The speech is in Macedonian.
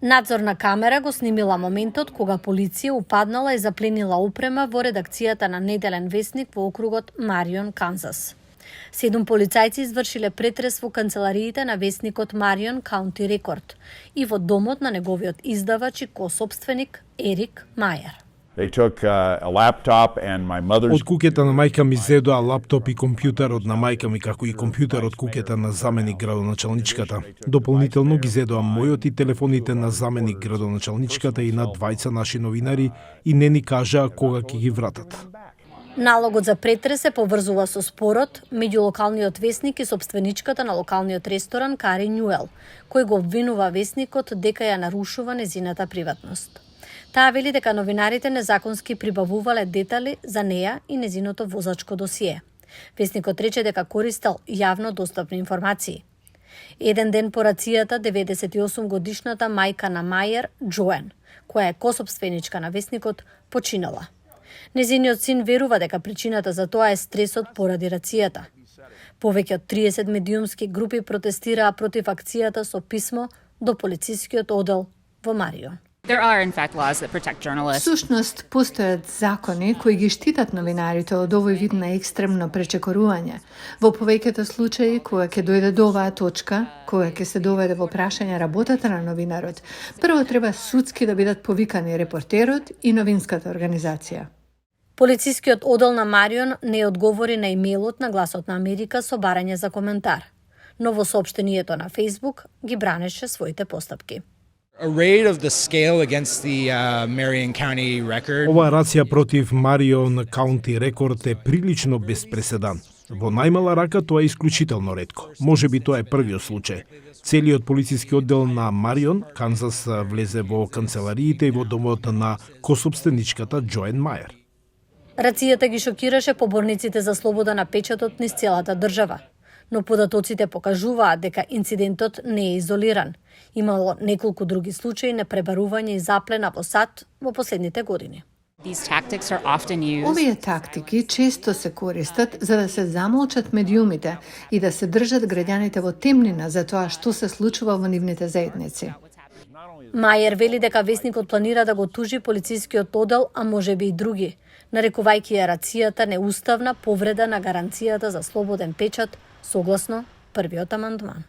Надзорна камера го снимила моментот кога полиција упаднала и запленила опрема во редакцијата на неделен весник во округот Марион, Канзас. 7 полицајци извршиле претрес во канцелариите на весникот Марион Каунти Рекорд и во домот на неговиот издавач и косопственик Ерик Мајер. They took a laptop and my mother's. Од куќата на мајка ми зедоа лаптоп и компјутерот на мајка ми, како и компјутерот куќата на заменик градоначалничката. Дополнително ги зедоа мојот и телефоните на заменик градоначалничката и на двајца наши новинари и не ни кажаа кога ќе ги вратат. Налогот за претрес се поврзува со спорот меѓу локалниот весник и собственичката на локалниот ресторан Кари Нюел, кој го обвинува весникот дека ја нарушува незината приватност. Таа вели дека новинарите незаконски прибавувале детали за неа и незиното возачко досие. Весникот рече дека користел јавно достапни информации. Еден ден по рацијата, 98 годишната мајка на Мајер, Джоен, која е косопственичка на весникот, починала. Незиниот син верува дека причината за тоа е стресот поради рацијата. Повеќе од 30 медиумски групи протестираа против акцијата со писмо до полицискиот одел во Марион. There are, in fact, laws that protect journalists. Всушност, постојат закони кои ги штитат новинарите од овој вид на екстремно пречекорување. Во повеќето случаи, кога ќе дојде до оваа точка, кога ќе се доведе во прашање работата на новинарот, прво треба судски да бидат повикани репортерот и новинската организација. Полицискиот одел на Марион не одговори на имејлот на Гласот на Америка со барање за коментар, но во соопштението на Facebook ги бранеше своите постапки. A raid of the scale against the Marion County record. Оваа рација против Марион Каунти Рекорд е прилично без преседан. Во најмала рака тоа е исклучително ретко. Можеби тоа е првиот случај. Целиот полициски оддел на Марион, Канзас, влезе во канцелариите и во домот на косопственичката Джоен Мајер. Рацијата ги шокираше поборниците за слобода на печатот низ целата држава, но податоците покажуваат дека инцидентот не е изолиран. Имало неколку други случаи на пребарување и заплена во САД во последните години. Овие тактики често се користат за да се замолчат медиумите и да се држат граѓаните во темнина за тоа што се случува во нивните заедници. Мајер вели дека весникот планира да го тужи полицискиот одел, а можеби и други, нарекувајќи ја рацијата неуставна повреда на гаранцијата за слободен печат согласно првиот амандман.